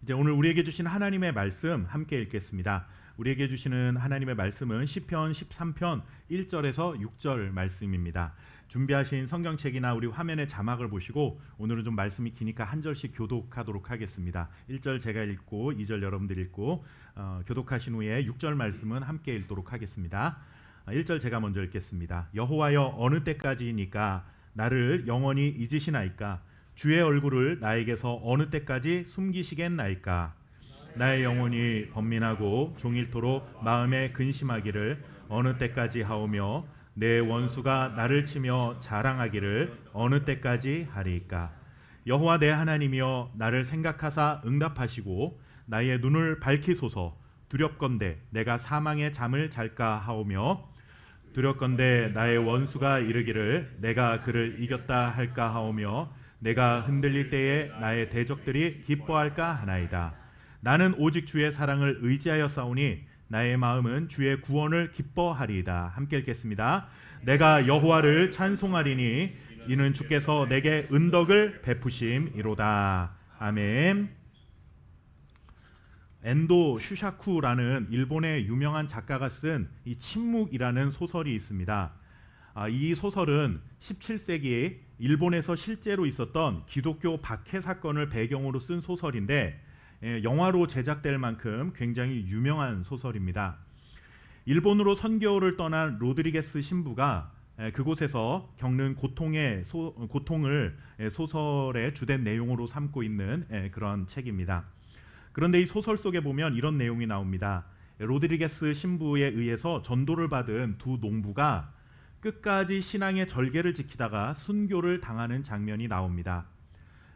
이제 오늘 우리에게 주신 하나님의 말씀 함께 읽겠습니다. 우리에게 주시는 하나님의 말씀은 시편 13편 1절에서 6절 말씀입니다. 준비하신 성경책이나 우리 화면의 자막을 보시고 오늘은 좀 말씀이 기니까 한 절씩 교독하도록 하겠습니다. 1절 제가 읽고 2절 여러분들 읽고 교독하신 후에 6절 말씀은 함께 읽도록 하겠습니다. 1절 제가 먼저 읽겠습니다. 여호와여, 어느 때까지이니까 나를 영원히 잊으시나이까? 주의 얼굴을 나에게서 어느 때까지 숨기시겠나이까? 나의 영혼이 번민하고 종일토록 마음에 근심하기를 어느 때까지 하오며 내 원수가 나를 치며 자랑하기를 어느 때까지 하리이까? 여호와 내 하나님이여, 나를 생각하사 응답하시고 나의 눈을 밝히소서. 두렵건대 내가 사망의 잠을 잘까 하오며 두렵건대 나의 원수가 이르기를 내가 그를 이겼다 할까 하오며 내가 흔들릴 때에 나의 대적들이 기뻐할까 하나이다. 나는 오직 주의 사랑을 의지하여 싸우니 나의 마음은 주의 구원을 기뻐하리이다. 함께 읽겠습니다. 내가 여호와를 찬송하리니 이는 주께서 내게 은덕을 베푸심이로다. 아멘. 엔도 슈샤쿠라는 일본의 유명한 작가가 쓴 이 침묵이라는 소설이 있습니다. 이 소설은 17세기 일본에서 실제로 있었던 기독교 박해 사건을 배경으로 쓴 소설인데 영화로 제작될 만큼 굉장히 유명한 소설입니다. 일본으로 선교를 떠난 로드리게스 신부가 그곳에서 겪는 고통을 소설의 주된 내용으로 삼고 있는 그런 책입니다. 그런데 이 소설 속에 보면 이런 내용이 나옵니다. 로드리게스 신부에 의해서 전도를 받은 두 농부가 끝까지 신앙의 절개를 지키다가 순교를 당하는 장면이 나옵니다.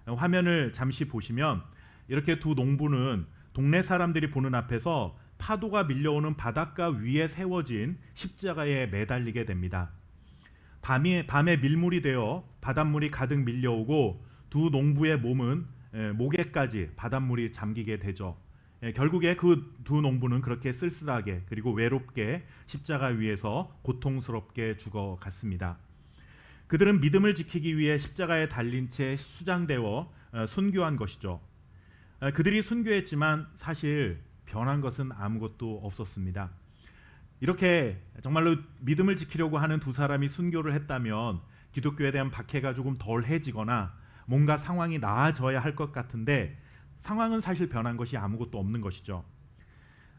화면을 잠시 보시면 이렇게 두 농부는 동네 사람들이 보는 앞에서 파도가 밀려오는 바닷가 위에 세워진 십자가에 매달리게 됩니다. 밤에 밀물이 되어 바닷물이 가득 밀려오고 두 농부의 몸은 목에까지 바닷물이 잠기게 되죠. 결국에 그 두 농부는 그렇게 쓸쓸하게 그리고 외롭게 십자가 위에서 고통스럽게 죽어갔습니다. 그들은 믿음을 지키기 위해 십자가에 달린 채 수장되어 순교한 것이죠. 그들이 순교했지만 사실 변한 것은 아무것도 없었습니다. 이렇게 정말로 믿음을 지키려고 하는 두 사람이 순교를 했다면 기독교에 대한 박해가 조금 덜해지거나 뭔가 상황이 나아져야 할 것 같은데 상황은 사실 변한 것이 아무것도 없는 것이죠.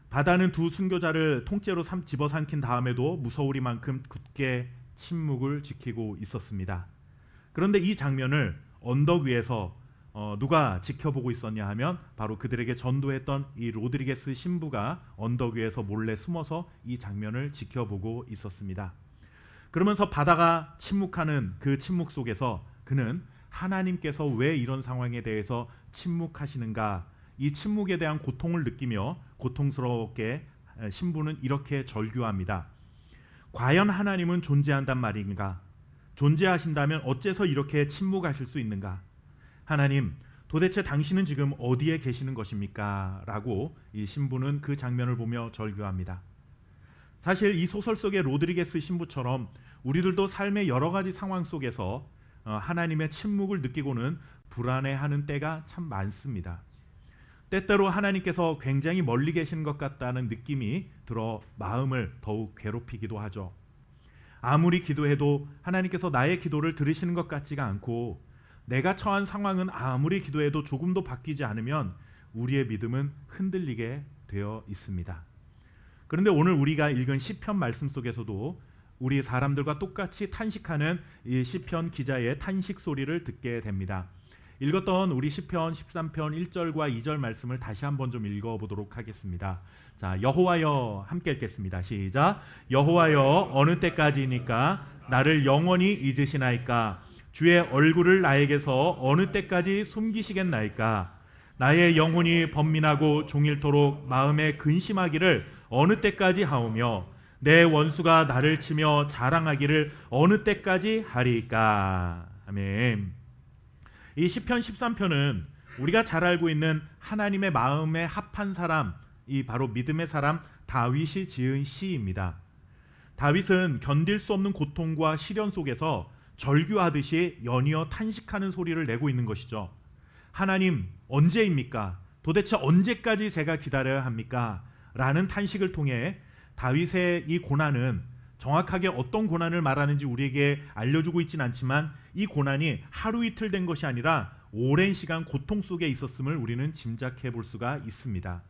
바다는 두 순교자를 통째로 집어삼킨 다음에도 무서우리만큼 굳게 침묵을 지키고 있었습니다. 그런데 이 장면을 언덕 위에서 누가 지켜보고 있었냐 하면 바로 그들에게 전도했던 이 로드리게스 신부가 언덕 위에서 몰래 숨어서 이 장면을 지켜보고 있었습니다. 그러면서 바다가 침묵하는 그 침묵 속에서 그는 하나님께서 왜 이런 상황에 대해서 침묵하시는가, 이 침묵에 대한 고통을 느끼며 고통스럽게 신부는 이렇게 절규합니다. 과연 하나님은 존재한단 말인가? 존재하신다면 어째서 이렇게 침묵하실 수 있는가? 하나님, 도대체 당신은 지금 어디에 계시는 것입니까? 라고 이 신부는 그 장면을 보며 절규합니다. 사실 이 소설 속의 로드리게스 신부처럼 우리들도 삶의 여러 가지 상황 속에서 하나님의 침묵을 느끼고는 불안해하는 때가 참 많습니다. 때때로 하나님께서 굉장히 멀리 계신 것 같다는 느낌이 들어 마음을 더욱 괴롭히기도 하죠. 아무리 기도해도 하나님께서 나의 기도를 들으시는 것 같지가 않고 내가 처한 상황은 아무리 기도해도 조금도 바뀌지 않으면 우리의 믿음은 흔들리게 되어 있습니다. 그런데 오늘 우리가 읽은 시편 말씀 속에서도 우리 사람들과 똑같이 탄식하는 이 시편 기자의 탄식 소리를 듣게 됩니다. 읽었던 우리 시편 13편 1절과 2절 말씀을 다시 한번 좀 읽어보도록 하겠습니다. 자, 여호와여, 함께 읽겠습니다. 시작. 여호와여, 어느 때까지니까 나를 영원히 잊으시나이까? 주의 얼굴을 나에게서 어느 때까지 숨기시겠나이까? 나의 영혼이 번민하고 종일토록 마음에 근심하기를 어느 때까지 하오며 내 원수가 나를 치며 자랑하기를 어느 때까지 하리이까? 아멘. 이 시편 13편은 우리가 잘 알고 있는 하나님의 마음에 합한 사람, 이 바로 믿음의 사람 다윗이 지은 시입니다. 다윗은 견딜 수 없는 고통과 시련 속에서 절규하듯이 연이어 탄식하는 소리를 내고 있는 것이죠. 하나님, 언제입니까? 도대체 언제까지 제가 기다려야 합니까? 라는 탄식을 통해 다윗의 이 고난은 정확하게 어떤 고난을 말하는지 우리에게 알려주고 있진 않지만 이 고난이 하루 이틀 된 것이 아니라 오랜 시간 고통 속에 있었음을 우리는 짐작해 볼 수가 있습니다.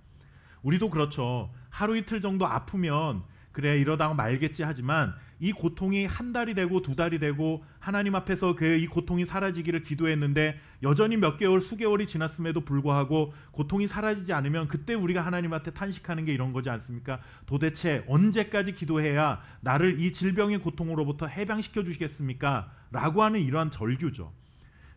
우리도 그렇죠. 하루 이틀 정도 아프면 그래 이러다가 말겠지 하지만 이 고통이 한 달이 되고 두 달이 되고 하나님 앞에서 이 고통이 사라지기를 기도했는데 여전히 몇 개월 수개월이 지났음에도 불구하고 고통이 사라지지 않으면 그때 우리가 하나님한테 탄식하는 게 이런 거지 않습니까? 도대체 언제까지 기도해야 나를 이 질병의 고통으로부터 해방시켜 주시겠습니까? 라고 하는 이러한 절규죠.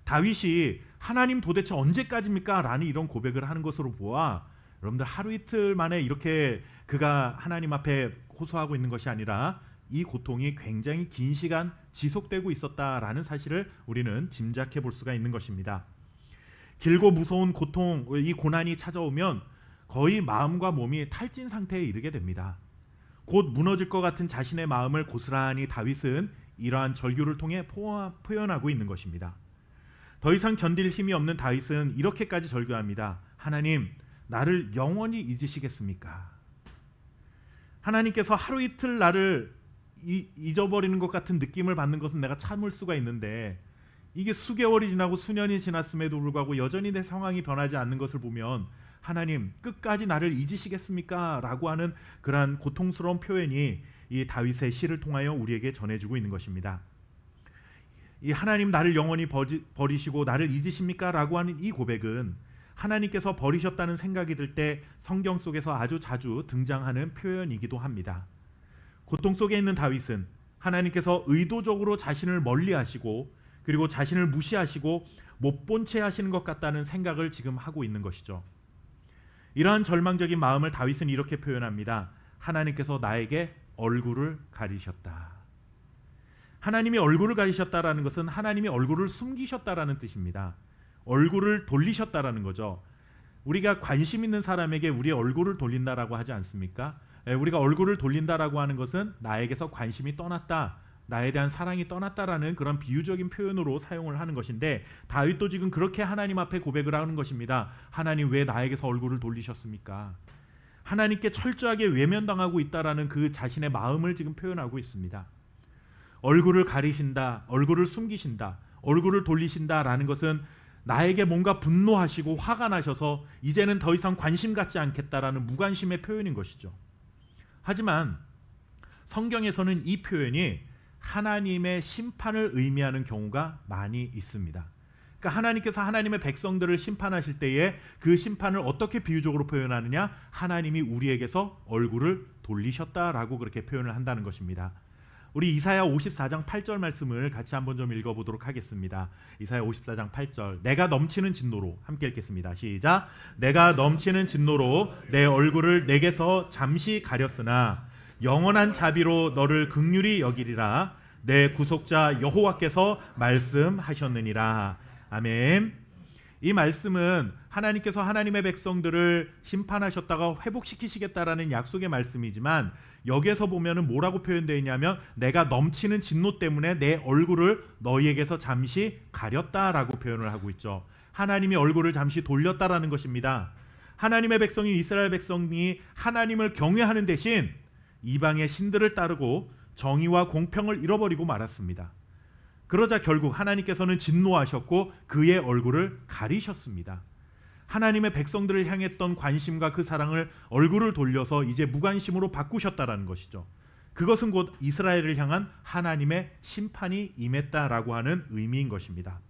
다윗이 하나님 도대체 언제까지입니까? 라는 이런 고백을 하는 것으로 보아 여러분들 하루 이틀 만에 이렇게 그가 하나님 앞에 호소하고 있는 것이 아니라 이 고통이 굉장히 긴 시간 지속되고 있었다라는 사실을 우리는 짐작해 볼 수가 있는 것입니다. 길고 무서운 고통, 이 고난이 찾아오면 거의 마음과 몸이 탈진 상태에 이르게 됩니다. 곧 무너질 것 같은 자신의 마음을 고스란히 다윗은 이러한 절규를 통해 표현하고 있는 것입니다. 더 이상 견딜 힘이 없는 다윗은 이렇게까지 절규합니다. 하나님, 나를 영원히 잊으시겠습니까? 하나님께서 하루 이틀 나를 잊어버리는 것 같은 느낌을 받는 것은 내가 참을 수가 있는데 이게 수개월이 지나고 수년이 지났음에도 불구하고 여전히 내 상황이 변하지 않는 것을 보면 하나님 끝까지 나를 잊으시겠습니까? 라고 하는 그러한 고통스러운 표현이 이 다윗의 시를 통하여 우리에게 전해지고 있는 것입니다. 이 하나님 나를 영원히 버리시고 나를 잊으십니까? 라고 하는 이 고백은 하나님께서 버리셨다는 생각이 들 때 성경 속에서 아주 자주 등장하는 표현이기도 합니다. 고통 속에 있는 다윗은 하나님께서 의도적으로 자신을 멀리하시고 그리고 자신을 무시하시고 못 본 채 하시는 것 같다는 생각을 지금 하고 있는 것이죠. 이러한 절망적인 마음을 다윗은 이렇게 표현합니다. 하나님께서 나에게 얼굴을 가리셨다. 하나님이 얼굴을 가리셨다라는 것은 하나님이 얼굴을 숨기셨다라는 뜻입니다. 얼굴을 돌리셨다라는 거죠. 우리가 관심 있는 사람에게 우리의 얼굴을 돌린다라고 하지 않습니까? 우리가 얼굴을 돌린다라고 하는 것은 나에게서 관심이 떠났다, 나에 대한 사랑이 떠났다라는 그런 비유적인 표현으로 사용을 하는 것인데 다윗도 지금 그렇게 하나님 앞에 고백을 하는 것입니다. 하나님 왜 나에게서 얼굴을 돌리셨습니까? 하나님께 철저하게 외면당하고 있다라는 그 자신의 마음을 지금 표현하고 있습니다. 얼굴을 가리신다, 얼굴을 숨기신다, 얼굴을 돌리신다라는 것은 나에게 뭔가 분노하시고 화가 나셔서 이제는 더 이상 관심 갖지 않겠다라는 무관심의 표현인 것이죠. 하지만 성경에서는 이 표현이 하나님의 심판을 의미하는 경우가 많이 있습니다. 그러니까 하나님께서 하나님의 백성들을 심판하실 때에 그 심판을 어떻게 비유적으로 표현하느냐? 하나님이 우리에게서 얼굴을 돌리셨다라고 그렇게 표현을 한다는 것입니다. 우리 이사야 54장 8절 말씀을 같이 한번 좀 읽어보도록 하겠습니다. 이사야 54장 8절 내가 넘치는 진노로 함께 읽겠습니다. 시작. 내가 넘치는 진노로 내 얼굴을 내게서 잠시 가렸으나 영원한 자비로 너를 긍휼히 여기리라. 내 구속자 여호와께서 말씀하셨느니라. 아멘. 이 말씀은 하나님께서 하나님의 백성들을 심판하셨다가 회복시키시겠다라는 약속의 말씀이지만 여기에서 보면은 뭐라고 표현되어 있냐면 내가 넘치는 진노 때문에 내 얼굴을 너희에게서 잠시 가렸다라고 표현을 하고 있죠. 하나님이 얼굴을 잠시 돌렸다라는 것입니다. 하나님의 백성인 이스라엘 백성이 하나님을 경외하는 대신 이방의 신들을 따르고 정의와 공평을 잃어버리고 말았습니다. 그러자 결국 하나님께서는 진노하셨고 그의 얼굴을 가리셨습니다. 하나님의 백성들을 향했던 관심과 그 사랑을 얼굴을 돌려서 이제 무관심으로 바꾸셨다라는 것이죠. 그것은 곧 이스라엘을 향한 하나님의 심판이 임했다라고 하는 의미인 것입니다.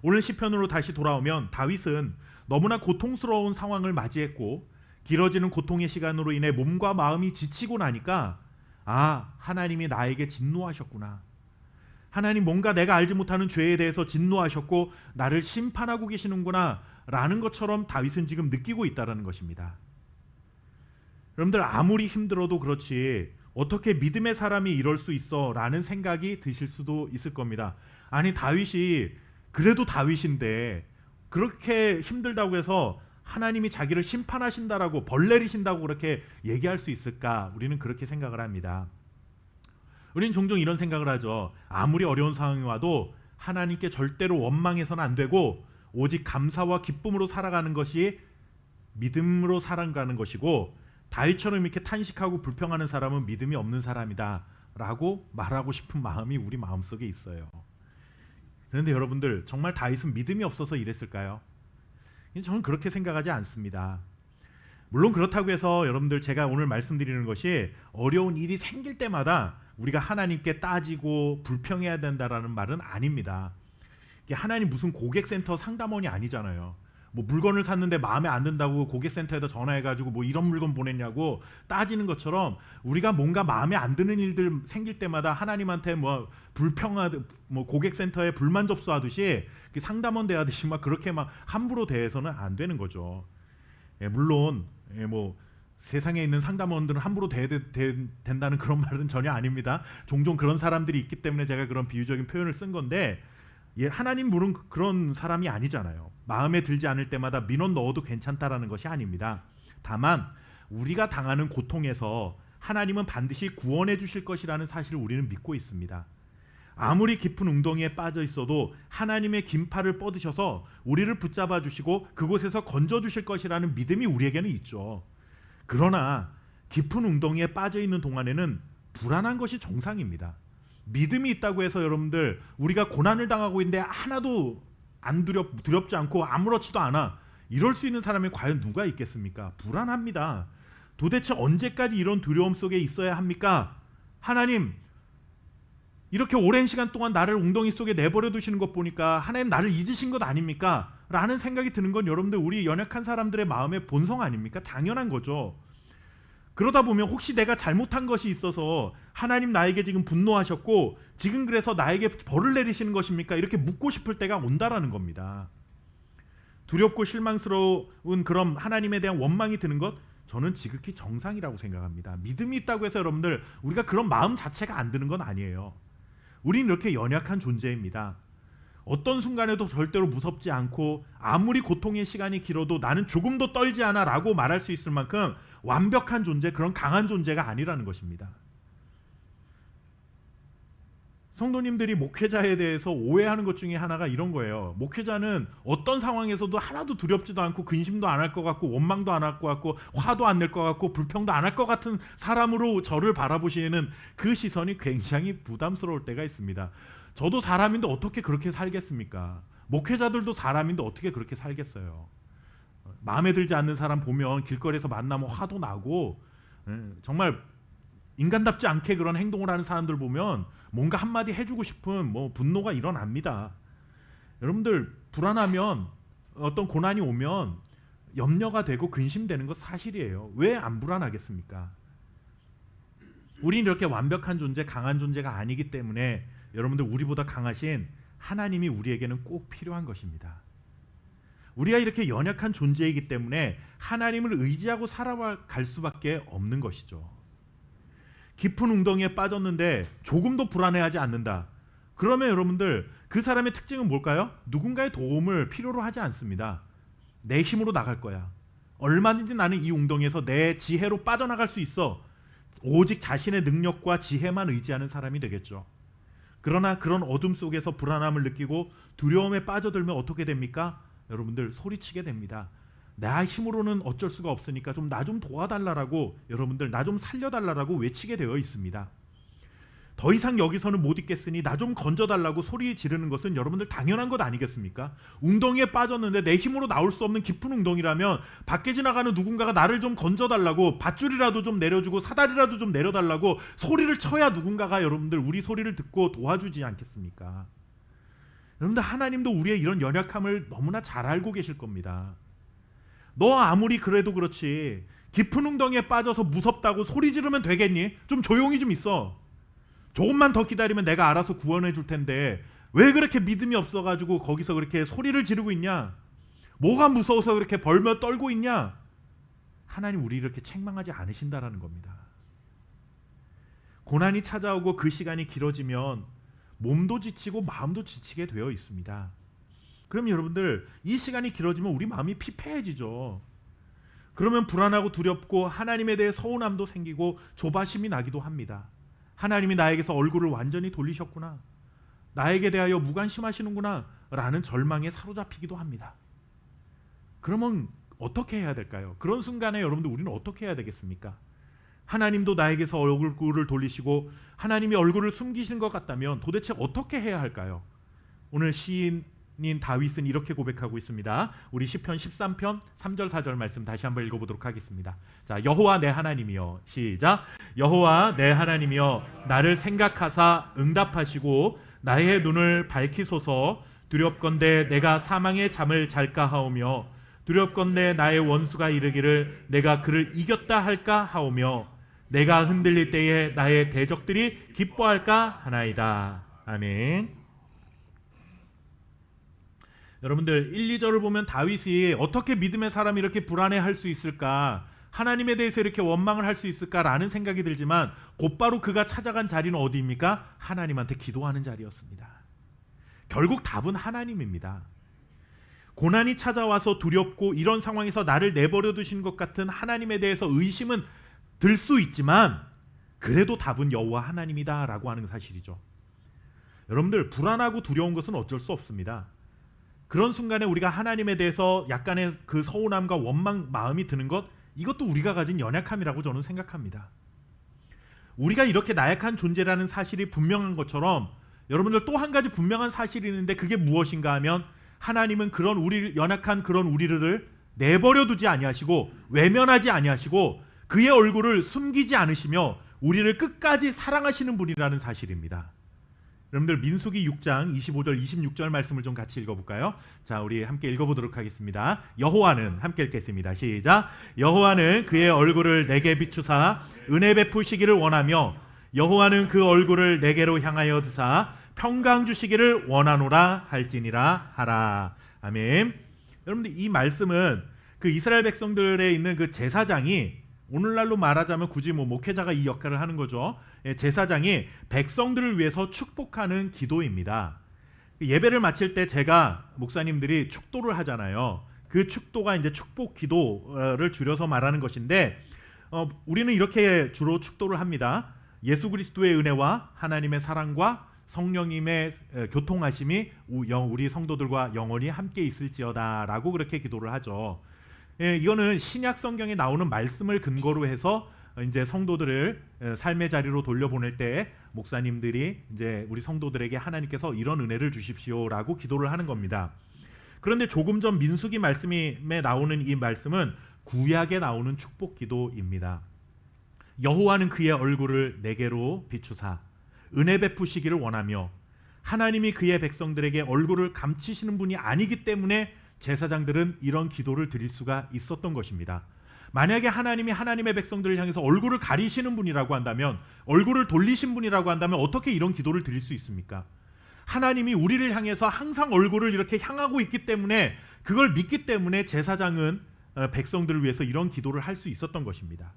오늘 시편으로 다시 돌아오면 다윗은 너무나 고통스러운 상황을 맞이했고 길어지는 고통의 시간으로 인해 몸과 마음이 지치고 나니까 하나님이 나에게 진노하셨구나. 하나님 뭔가 내가 알지 못하는 죄에 대해서 진노하셨고 나를 심판하고 계시는구나 라는 것처럼 다윗은 지금 느끼고 있다는 것입니다. 여러분들 아무리 힘들어도 그렇지 어떻게 믿음의 사람이 이럴 수 있어 라는 생각이 드실 수도 있을 겁니다. 아니 다윗이 그래도 다윗인데 그렇게 힘들다고 해서 하나님이 자기를 심판하신다라고 벌 내리신다고 그렇게 얘기할 수 있을까? 우리는 그렇게 생각을 합니다. 우리는 종종 이런 생각을 하죠. 아무리 어려운 상황이 와도 하나님께 절대로 원망해서는 안 되고 오직 감사와 기쁨으로 살아가는 것이 믿음으로 살아가는 것이고, 다윗처럼 이렇게 탄식하고 불평하는 사람은 믿음이 없는 사람이다 라고 말하고 싶은 마음이 우리 마음속에 있어요. 그런데 여러분들, 정말 다윗은 믿음이 없어서 이랬을까요? 저는 그렇게 생각하지 않습니다. 물론 그렇다고 해서 여러분들, 제가 오늘 말씀드리는 것이 어려운 일이 생길 때마다 우리가 하나님께 따지고 불평해야 된다라는 말은 아닙니다. 하나님 무슨 고객센터 상담원이 아니잖아요. 뭐 물건을 샀는데 마음에 안 든다고 고객센터에다 전화해가지고 뭐 이런 물건 보냈냐고 따지는 것처럼, 우리가 뭔가 마음에 안 드는 일들 생길 때마다 하나님한테 뭐 뭐 고객센터에 불만 접수하듯이 상담원 대하듯이 막 그렇게 막 함부로 대해서는 안 되는 거죠. 물론 뭐 세상에 있는 상담원들은 함부로 된다는 그런 말은 전혀 아닙니다. 종종 그런 사람들이 있기 때문에 제가 그런 비유적인 표현을 쓴 건데, 하나님 물은 그런 사람이 아니잖아요. 마음에 들지 않을 때마다 민원 넣어도 괜찮다라는 것이 아닙니다. 다만 우리가 당하는 고통에서 하나님은 반드시 구원해 주실 것이라는 사실을 우리는 믿고 있습니다. 아무리 깊은 웅덩이에 빠져 있어도 하나님의 긴 팔을 뻗으셔서 우리를 붙잡아 주시고 그곳에서 건져 주실 것이라는 믿음이 우리에게는 있죠. 그러나 깊은 웅덩이에 빠져 있는 동안에는 불안한 것이 정상입니다. 믿음이 있다고 해서 여러분들, 우리가 고난을 당하고 있는데 하나도 안 두렵지 않고 아무렇지도 않아, 이럴 수 있는 사람이 과연 누가 있겠습니까? 불안합니다. 도대체 언제까지 이런 두려움 속에 있어야 합니까? 하나님, 이렇게 오랜 시간 동안 나를 웅덩이 속에 내버려 두시는 것 보니까 하나님 나를 잊으신 것 아닙니까? 라는 생각이 드는 건 여러분들, 우리 연약한 사람들의 마음의 본성 아닙니까? 당연한 거죠. 그러다 보면 혹시 내가 잘못한 것이 있어서 하나님 나에게 지금 분노하셨고 지금 그래서 나에게 벌을 내리시는 것입니까? 이렇게 묻고 싶을 때가 온다라는 겁니다. 두렵고 실망스러운 그런 하나님에 대한 원망이 드는 것, 저는 지극히 정상이라고 생각합니다. 믿음이 있다고 해서 여러분들, 우리가 그런 마음 자체가 안 드는 건 아니에요. 우리는 이렇게 연약한 존재입니다. 어떤 순간에도 절대로 무섭지 않고 아무리 고통의 시간이 길어도 나는 조금도 떨지 않아 라고 말할 수 있을 만큼 완벽한 존재, 그런 강한 존재가 아니라는 것입니다. 성도님들이 목회자에 대해서 오해하는 것 중에 하나가 이런 거예요. 목회자는 어떤 상황에서도 하나도 두렵지도 않고 근심도 안 할 것 같고 원망도 안 할 것 같고 화도 안 낼 것 같고 불평도 안 할 것 같은 사람으로 저를 바라보시는 그 시선이 굉장히 부담스러울 때가 있습니다. 저도 사람인데 어떻게 그렇게 살겠습니까? 목회자들도 사람인데 어떻게 그렇게 살겠어요? 마음에 들지 않는 사람 보면 길거리에서 만나면 화도 나고, 정말 인간답지 않게 그런 행동을 하는 사람들 보면 뭔가 한마디 해주고 싶은 분노가 일어납니다. 여러분들, 불안하면, 어떤 고난이 오면 염려가 되고 근심되는 것 사실이에요. 왜 안 불안하겠습니까? 우리는 이렇게 완벽한 존재, 강한 존재가 아니기 때문에 여러분들, 우리보다 강하신 하나님이 우리에게는 꼭 필요한 것입니다. 우리가 이렇게 연약한 존재이기 때문에 하나님을 의지하고 살아갈 수밖에 없는 것이죠. 깊은 웅덩이에 빠졌는데 조금도 불안해하지 않는다. 그러면 여러분들, 그 사람의 특징은 뭘까요? 누군가의 도움을 필요로 하지 않습니다. 내 힘으로 나갈 거야. 얼마든지 나는 이 웅덩이에서 내 지혜로 빠져나갈 수 있어. 오직 자신의 능력과 지혜만 의지하는 사람이 되겠죠. 그러나 그런 어둠 속에서 불안함을 느끼고 두려움에 빠져들면 어떻게 됩니까? 여러분들, 소리치게 됩니다. 나 힘으로는 어쩔 수가 없으니까 좀 나 좀 도와달라고, 여러분들 나 좀 살려달라고 외치게 되어 있습니다. 더 이상 여기서는 못 있겠으니 나 좀 건져달라고 소리 지르는 것은 여러분들 당연한 것 아니겠습니까? 웅덩이에 빠졌는데 내 힘으로 나올 수 없는 깊은 웅덩이라면 밖에 지나가는 누군가가 나를 좀 건져달라고, 밧줄이라도 좀 내려주고 사다리라도 좀 내려달라고 소리를 쳐야 누군가가 여러분들 우리 소리를 듣고 도와주지 않겠습니까? 여러분들, 하나님도 우리의 이런 연약함을 너무나 잘 알고 계실 겁니다. 너 아무리 그래도 그렇지, 깊은 웅덩이에 빠져서 무섭다고 소리 지르면 되겠니? 좀 조용히 좀 있어. 조금만 더 기다리면 내가 알아서 구원해 줄 텐데 왜 그렇게 믿음이 없어가지고 거기서 그렇게 소리를 지르고 있냐? 뭐가 무서워서 그렇게 벌며 떨고 있냐? 하나님 우리 이렇게 책망하지 않으신다라는 겁니다. 고난이 찾아오고 그 시간이 길어지면 몸도 지치고 마음도 지치게 되어 있습니다. 그럼 여러분들, 이 시간이 길어지면 우리 마음이 피폐해지죠. 그러면 불안하고 두렵고 하나님에 대해 서운함도 생기고 조바심이 나기도 합니다. 하나님이 나에게서 얼굴을 완전히 돌리셨구나. 나에게 대하여 무관심하시는구나 라는 절망에 사로잡히기도 합니다. 그러면 어떻게 해야 될까요? 그런 순간에 여러분들 우리는 어떻게 해야 되겠습니까? 하나님도 나에게서 얼굴을 돌리시고 하나님이 얼굴을 숨기신 것 같다면 도대체 어떻게 해야 할까요? 오늘 시인인 다윗은 이렇게 고백하고 있습니다. 우리 시편 13편 3절 4절 말씀 다시 한번 읽어보도록 하겠습니다. 자, 여호와 내 하나님이여, 시작. 여호와 내 하나님이여, 나를 생각하사 응답하시고 나의 눈을 밝히소서. 두렵건대 내가 사망의 잠을 잘까 하오며 두렵건대 나의 원수가 이르기를 내가 그를 이겼다 할까 하오며 내가 흔들릴 때에 나의 대적들이 기뻐할까 하나이다. 아멘. 여러분들 1, 2절을 보면 다윗이 어떻게 믿음의 사람이 이렇게 불안해할 수 있을까, 하나님에 대해서 이렇게 원망을 할 수 있을까라는 생각이 들지만 곧바로 그가 찾아간 자리는 어디입니까? 하나님한테 기도하는 자리였습니다. 결국 답은 하나님입니다. 고난이 찾아와서 두렵고 이런 상황에서 나를 내버려 두신 것 같은 하나님에 대해서 의심은 들 수 있지만 그래도 답은 여호와 하나님이다 라고 하는 사실이죠. 여러분들 불안하고 두려운 것은 어쩔 수 없습니다. 그런 순간에 우리가 하나님에 대해서 약간의 그 서운함과 원망 마음이 드는 것, 이것도 우리가 가진 연약함이라고 저는 생각합니다. 우리가 이렇게 나약한 존재라는 사실이 분명한 것처럼 여러분들 또 한 가지 분명한 사실이 있는데 그게 무엇인가 하면 하나님은 그런 연약한 그런 우리를 내버려 두지 아니하시고 외면하지 아니하시고 그의 얼굴을 숨기지 않으시며 우리를 끝까지 사랑하시는 분이라는 사실입니다. 여러분들 민수기 6장 25절 26절 말씀을 좀 같이 읽어볼까요? 자, 우리 함께 읽어보도록 하겠습니다. 여호와는, 함께 읽겠습니다. 시작. 여호와는 그의 얼굴을 내게 비추사 은혜 베푸시기를 원하며 여호와는 그 얼굴을 내게로 향하여 드사 평강 주시기를 원하노라 할지니라 하라. 아멘. 여러분들 이 말씀은 그 이스라엘 백성들에 있는 그 제사장이, 오늘날로 말하자면 굳이 목회자가 이 역할을 하는 거죠. 제사장이 백성들을 위해서 축복하는 기도입니다. 예배를 마칠 때 제가 목사님들이 축도를 하잖아요. 그 축도가 이제 축복 기도를 줄여서 말하는 것인데 우리는 이렇게 주로 축도를 합니다. 예수 그리스도의 은혜와 하나님의 사랑과 성령님의 교통하심이 우리 성도들과 영원히 함께 있을지어다 라고 그렇게 기도를 하죠. 이거는 신약 성경에 나오는 말씀을 근거로 해서 이제 성도들을 삶의 자리로 돌려보낼 때 목사님들이 이제 우리 성도들에게 하나님께서 이런 은혜를 주십시오라고 기도를 하는 겁니다. 그런데 조금 전 민수기 말씀에 나오는 이 말씀은 구약에 나오는 축복 기도입니다. 여호와는 그의 얼굴을 내게로 비추사 은혜 베푸시기를 원하며, 하나님이 그의 백성들에게 얼굴을 감추시는 분이 아니기 때문에 제사장들은 이런 기도를 드릴 수가 있었던 것입니다. 만약에 하나님이 하나님의 백성들을 향해서 얼굴을 가리시는 분이라고 한다면, 얼굴을 돌리신 분이라고 한다면 어떻게 이런 기도를 드릴 수 있습니까? 하나님이 우리를 향해서 항상 얼굴을 이렇게 향하고 있기 때문에, 그걸 믿기 때문에 제사장은 백성들을 위해서 이런 기도를 할 수 있었던 것입니다.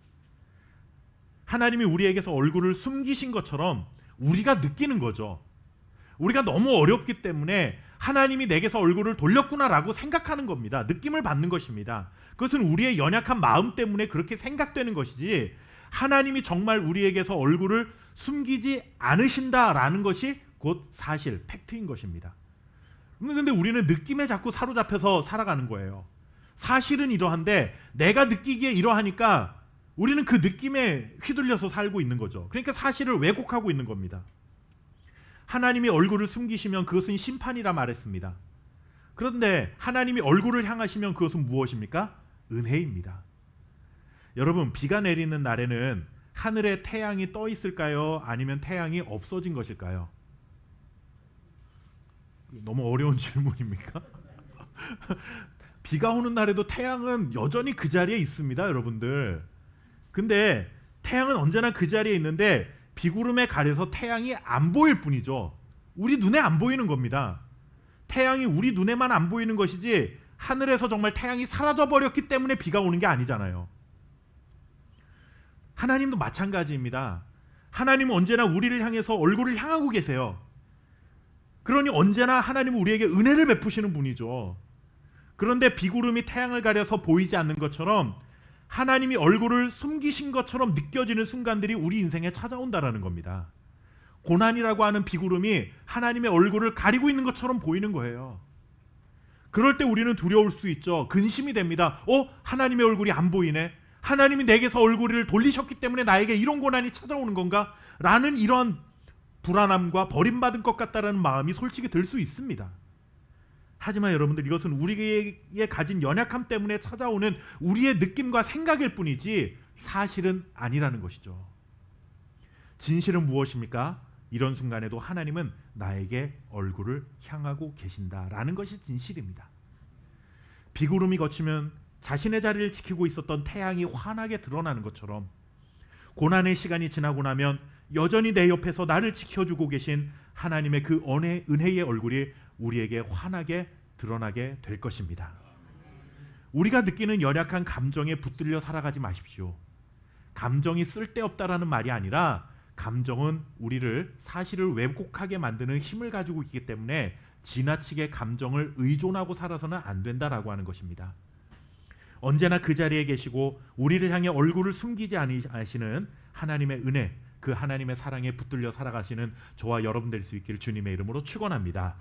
하나님이 우리에게서 얼굴을 숨기신 것처럼 우리가 느끼는 거죠. 우리가 너무 어렵기 때문에 하나님이 내게서 얼굴을 돌렸구나라고 생각하는 겁니다. 느낌을 받는 것입니다. 그것은 우리의 연약한 마음 때문에 그렇게 생각되는 것이지, 하나님이 정말 우리에게서 얼굴을 숨기지 않으신다라는 것이 곧 사실, 팩트인 것입니다. 그런데 우리는 느낌에 자꾸 사로잡혀서 살아가는 거예요. 사실은 이러한데 내가 느끼기에 이러하니까 우리는 그 느낌에 휘둘려서 살고 있는 거죠. 그러니까 사실을 왜곡하고 있는 겁니다. 하나님이 얼굴을 숨기시면 그것은 심판이라 말했습니다. 그런데 하나님이 얼굴을 향하시면 그것은 무엇입니까? 은혜입니다. 여러분, 비가 내리는 날에는 하늘에 태양이 떠 있을까요? 아니면 태양이 없어진 것일까요? 너무 어려운 질문입니까? 비가 오는 날에도 태양은 여전히 그 자리에 있습니다, 여러분들. 근데 태양은 언제나 그 자리에 있는데 비구름에 가려서 태양이 안 보일 뿐이죠. 우리 눈에 안 보이는 겁니다. 태양이 우리 눈에만 안 보이는 것이지 하늘에서 정말 태양이 사라져버렸기 때문에 비가 오는 게 아니잖아요. 하나님도 마찬가지입니다. 하나님은 언제나 우리를 향해서 얼굴을 향하고 계세요. 그러니 언제나 하나님은 우리에게 은혜를 베푸시는 분이죠. 그런데 비구름이 태양을 가려서 보이지 않는 것처럼 하나님이 얼굴을 숨기신 것처럼 느껴지는 순간들이 우리 인생에 찾아온다라는 겁니다. 고난이라고 하는 비구름이 하나님의 얼굴을 가리고 있는 것처럼 보이는 거예요. 그럴 때 우리는 두려울 수 있죠. 근심이 됩니다. 하나님의 얼굴이 안 보이네. 하나님이 내게서 얼굴을 돌리셨기 때문에 나에게 이런 고난이 찾아오는 건가? 라는 이런 불안함과 버림받은 것 같다라는 마음이 솔직히 들 수 있습니다. 하지만 여러분들, 이것은 우리에게 가진 연약함 때문에 찾아오는 우리의 느낌과 생각일 뿐이지 사실은 아니라는 것이죠. 진실은 무엇입니까? 이런 순간에도 하나님은 나에게 얼굴을 향하고 계신다라는 것이 진실입니다. 비구름이 걷히면 자신의 자리를 지키고 있었던 태양이 환하게 드러나는 것처럼 고난의 시간이 지나고 나면 여전히 내 옆에서 나를 지켜주고 계신 하나님의 그 은혜의 얼굴이 우리에게 환하게 드러나게 될 것입니다. 우리가 느끼는 연약한 감정에 붙들려 살아가지 마십시오. 감정이 쓸데없다라는 말이 아니라 감정은 우리를 사실을 왜곡하게 만드는 힘을 가지고 있기 때문에 지나치게 감정을 의존하고 살아서는 안 된다라고 하는 것입니다. 언제나 그 자리에 계시고 우리를 향해 얼굴을 숨기지 않으시는 하나님의 은혜, 그 하나님의 사랑에 붙들려 살아가시는 저와 여러분 될 수 있기를 주님의 이름으로 축원합니다.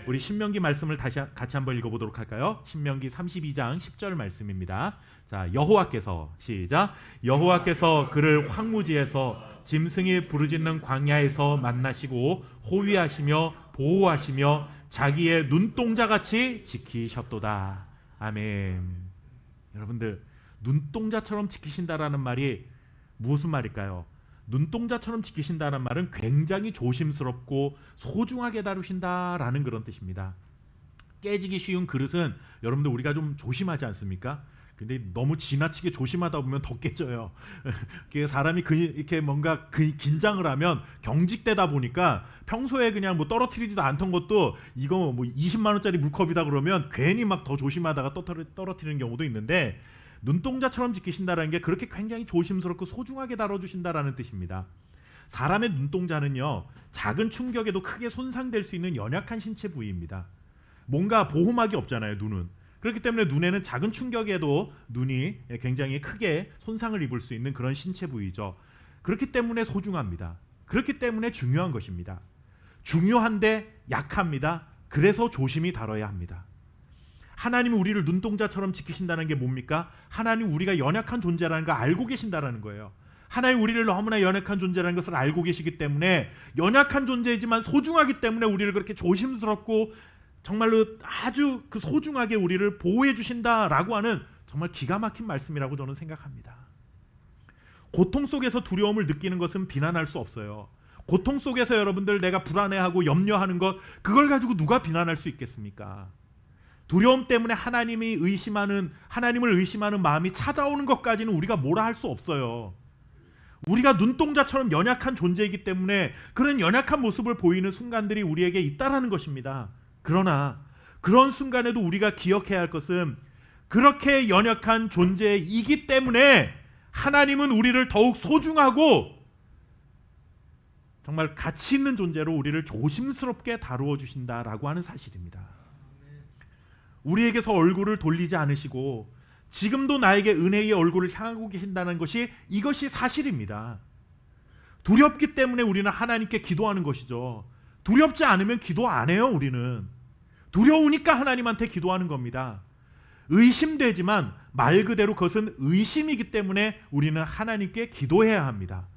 우리 신명기 말씀을 같이 한번 읽어보도록 할까요? 신명기 32장 10절 말씀입니다. 자, 여호와께서 시작. 여호와께서 그를 황무지에서 짐승이 부르짖는 광야에서 만나시고 호위하시며 보호하시며 자기의 눈동자같이 지키셨도다. 아멘. 여러분들, 눈동자처럼 지키신다라는 말이 무슨 말일까요? 눈동자처럼 지키신다는 말은 굉장히 조심스럽고 소중하게 다루신다라는 그런 뜻입니다. 깨지기 쉬운 그릇은 여러분들 우리가 좀 조심하지 않습니까? 근데 너무 지나치게 조심하다 보면 더 깨져요. 사람이 이렇게 뭔가 긴장을 하면 경직되다 보니까 평소에 그냥 뭐 떨어뜨리지도 않던 것도 이거 뭐 20만 원짜리 물컵이다 그러면 괜히 막 더 조심하다가 떨어뜨리는 경우도 있는데, 눈동자처럼 지키신다라는 게 그렇게 굉장히 조심스럽고 소중하게 다뤄주신다라는 뜻입니다. 사람의 눈동자는요, 작은 충격에도 크게 손상될 수 있는 연약한 신체 부위입니다. 뭔가 보호막이 없잖아요, 눈은. 그렇기 때문에 눈에는 작은 충격에도 눈이 굉장히 크게 손상을 입을 수 있는 그런 신체 부위죠. 그렇기 때문에 소중합니다. 그렇기 때문에 중요한 것입니다. 중요한데 약합니다. 그래서 조심히 다뤄야 합니다. 하나님이 우리를 눈동자처럼 지키신다는 게 뭡니까? 하나님 우리가 연약한 존재라는 걸 알고 계신다라는 거예요. 하나님 우리를 너무나 연약한 존재라는 것을 알고 계시기 때문에, 연약한 존재이지만 소중하기 때문에 우리를 그렇게 조심스럽고 정말로 아주 그 소중하게 우리를 보호해 주신다라고 하는 정말 기가 막힌 말씀이라고 저는 생각합니다. 고통 속에서 두려움을 느끼는 것은 비난할 수 없어요. 고통 속에서 여러분들 내가 불안해하고 염려하는 것, 그걸 가지고 누가 비난할 수 있겠습니까? 두려움 때문에 하나님을 의심하는 마음이 찾아오는 것까지는 우리가 뭐라 할 수 없어요. 우리가 눈동자처럼 연약한 존재이기 때문에 그런 연약한 모습을 보이는 순간들이 우리에게 있다라는 것입니다. 그러나 그런 순간에도 우리가 기억해야 할 것은, 그렇게 연약한 존재이기 때문에 하나님은 우리를 더욱 소중하고 정말 가치 있는 존재로 우리를 조심스럽게 다루어 주신다라고 하는 사실입니다. 우리에게서 얼굴을 돌리지 않으시고 지금도 나에게 은혜의 얼굴을 향하고 계신다는 것이, 이것이 사실입니다. 두렵기 때문에 우리는 하나님께 기도하는 것이죠. 두렵지 않으면 기도 안 해요. 우리는 두려우니까 하나님한테 기도하는 겁니다. 의심되지만 말 그대로 그것은 의심이기 때문에 우리는 하나님께 기도해야 합니다.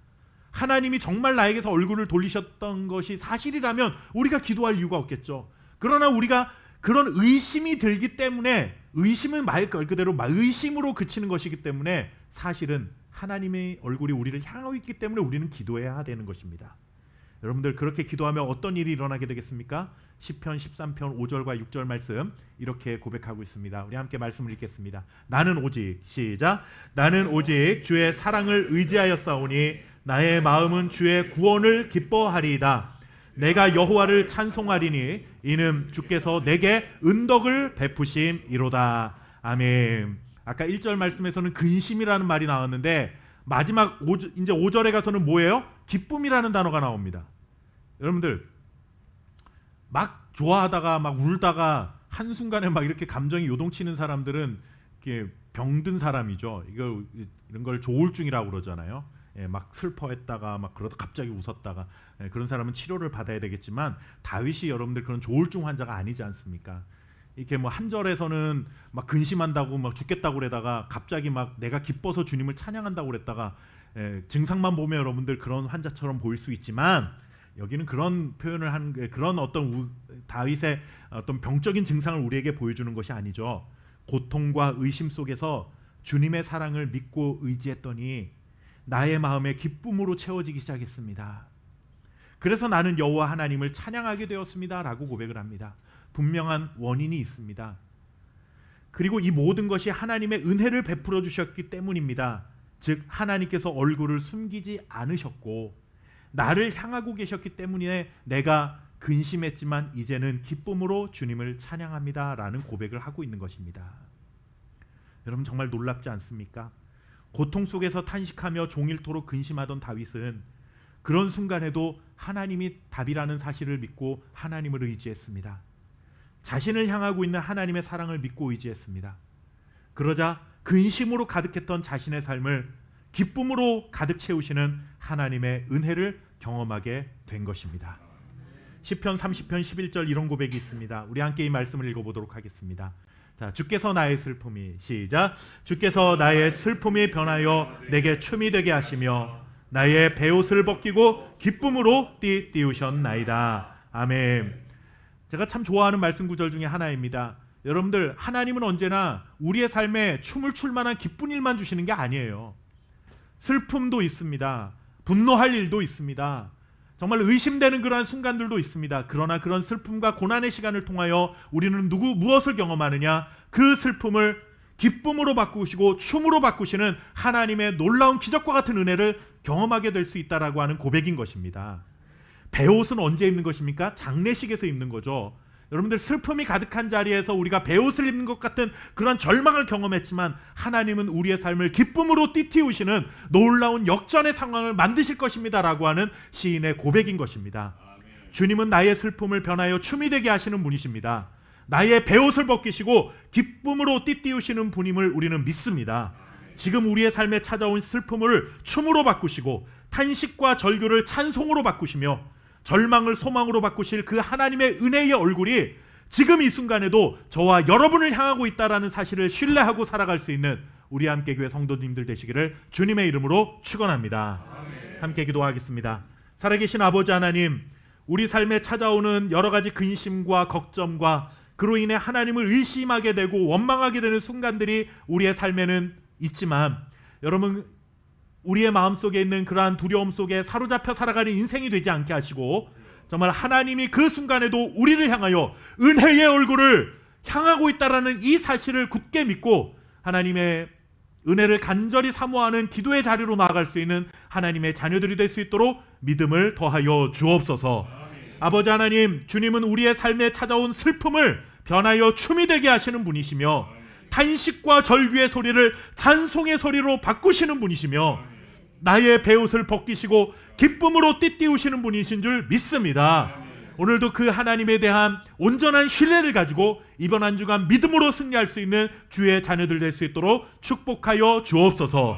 하나님이 정말 나에게서 얼굴을 돌리셨던 것이 사실이라면 우리가 기도할 이유가 없겠죠. 그러나 우리가 그런 의심이 들기 때문에, 의심은 말 그대로 의심으로 그치는 것이기 때문에 사실은 하나님의 얼굴이 우리를 향하고 있기 때문에 우리는 기도해야 되는 것입니다. 여러분들, 그렇게 기도하면 어떤 일이 일어나게 되겠습니까? 시편 13편 5절과 6절 말씀 이렇게 고백하고 있습니다. 우리 함께 말씀을 읽겠습니다. 나는 오직, 시작. 나는 오직 주의 사랑을 의지하였사오니 나의 마음은 주의 구원을 기뻐하리이다. 내가 여호와를 찬송하리니 이는 주께서 내게 은덕을 베푸심이로다. 아멘. 아까 1절 말씀에서는 근심이라는 말이 나왔는데 마지막 이제 5절에 가서는 뭐예요? 기쁨이라는 단어가 나옵니다. 여러분들, 막 좋아하다가 막 울다가 한순간에 막 이렇게 감정이 요동치는 사람들은 이렇게 병든 사람이죠. 이런 걸 조울증이라고 그러잖아요. 막 슬퍼했다가 막 그러다 갑자기 웃었다가 그런 사람은 치료를 받아야 되겠지만 다윗이 여러분들 그런 조울증 환자가 아니지 않습니까? 이렇게 뭐 한 절에서는 막 근심한다고 막 죽겠다고 그러다가 갑자기 막 내가 기뻐서 주님을 찬양한다고 그랬다가 증상만 보면 여러분들 그런 환자처럼 보일 수 있지만 여기는 그런 표현을 하는 그런 어떤 다윗의 어떤 병적인 증상을 우리에게 보여주는 것이 아니죠. 고통과 의심 속에서 주님의 사랑을 믿고 의지했더니 나의 마음에 기쁨으로 채워지기 시작했습니다. 그래서 나는 여호와 하나님을 찬양하게 되었습니다 라고 고백을 합니다. 분명한 원인이 있습니다. 그리고 이 모든 것이 하나님의 은혜를 베풀어 주셨기 때문입니다. 즉 하나님께서 얼굴을 숨기지 않으셨고 나를 향하고 계셨기 때문에 내가 근심했지만 이제는 기쁨으로 주님을 찬양합니다 라는 고백을 하고 있는 것입니다. 여러분 정말 놀랍지 않습니까? 고통 속에서 탄식하며 종일토록 근심하던 다윗은 그런 순간에도 하나님이 답이라는 사실을 믿고 하나님을 의지했습니다. 자신을 향하고 있는 하나님의 사랑을 믿고 의지했습니다. 그러자 근심으로 가득했던 자신의 삶을 기쁨으로 가득 채우시는 하나님의 은혜를 경험하게 된 것입니다. 시편 30편 11절 이런 고백이 있습니다. 우리 함께 이 말씀을 읽어보도록 하겠습니다. 자, 주께서 나의 슬픔이 시작. 주께서 나의 슬픔이 변하여 내게 춤이 되게 하시며 나의 베옷을 벗기고 기쁨으로 띠우셨나이다. 아멘. 제가 참 좋아하는 말씀 구절 중에 하나입니다. 여러분들 하나님은 언제나 우리의 삶에 춤을 출 만한 기쁜 일만 주시는 게 아니에요. 슬픔도 있습니다. 분노할 일도 있습니다. 정말 의심되는 그러한 순간들도 있습니다. 그러나 그런 슬픔과 고난의 시간을 통하여 우리는 무엇을 경험하느냐? 그 슬픔을 기쁨으로 바꾸시고 춤으로 바꾸시는 하나님의 놀라운 기적과 같은 은혜를 경험하게 될 수 있다라고 하는 고백인 것입니다. 베옷은 언제 입는 것입니까? 장례식에서 입는 거죠. 여러분들 슬픔이 가득한 자리에서 우리가 베옷을 입는 것 같은 그런 절망을 경험했지만 하나님은 우리의 삶을 기쁨으로 띠띠우시는 놀라운 역전의 상황을 만드실 것입니다 라고 하는 시인의 고백인 것입니다. 주님은 나의 슬픔을 변하여 춤이 되게 하시는 분이십니다. 나의 베옷을 벗기시고 기쁨으로 띠띠우시는 분임을 우리는 믿습니다. 지금 우리의 삶에 찾아온 슬픔을 춤으로 바꾸시고 탄식과 절규를 찬송으로 바꾸시며 절망을 소망으로 바꾸실 그 하나님의 은혜의 얼굴이 지금 이 순간에도 저와 여러분을 향하고 있다라는 사실을 신뢰하고 살아갈 수 있는 우리 함께교회 성도님들 되시기를 주님의 이름으로 축원합니다. 함께 기도하겠습니다. 살아계신 아버지 하나님, 우리 삶에 찾아오는 여러 가지 근심과 걱정과 그로 인해 하나님을 의심하게 되고 원망하게 되는 순간들이 우리의 삶에는 있지만 여러분 우리의 마음속에 있는 그러한 두려움 속에 사로잡혀 살아가는 인생이 되지 않게 하시고 정말 하나님이 그 순간에도 우리를 향하여 은혜의 얼굴을 향하고 있다라는 이 사실을 굳게 믿고 하나님의 은혜를 간절히 사모하는 기도의 자리로 나아갈 수 있는 하나님의 자녀들이 될 수 있도록 믿음을 더하여 주옵소서. 아버지 하나님, 주님은 우리의 삶에 찾아온 슬픔을 변하여 춤이 되게 하시는 분이시며 탄식과 절규의 소리를 찬송의 소리로 바꾸시는 분이시며 나의 베옷을 벗기시고 기쁨으로 띠띠우시는 분이신 줄 믿습니다. 오늘도 그 하나님에 대한 온전한 신뢰를 가지고 이번 한 주간 믿음으로 승리할 수 있는 주의 자녀들 될 수 있도록 축복하여 주옵소서.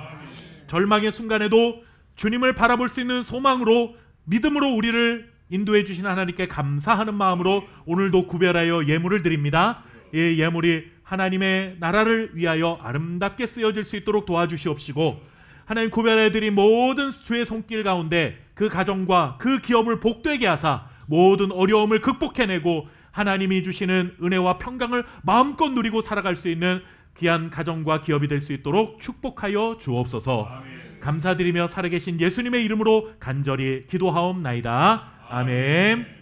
절망의 순간에도 주님을 바라볼 수 있는 소망으로 믿음으로 우리를 인도해 주신 하나님께 감사하는 마음으로 오늘도 구별하여 예물을 드립니다. 이 예물이 하나님의 나라를 위하여 아름답게 쓰여질 수 있도록 도와주시옵시고 하나님 구별해드린 모든 주의 손길 가운데 그 가정과 그 기업을 복되게 하사 모든 어려움을 극복해내고 하나님이 주시는 은혜와 평강을 마음껏 누리고 살아갈 수 있는 귀한 가정과 기업이 될 수 있도록 축복하여 주옵소서. 아멘. 감사드리며 살아계신 예수님의 이름으로 간절히 기도하옵나이다. 아멘.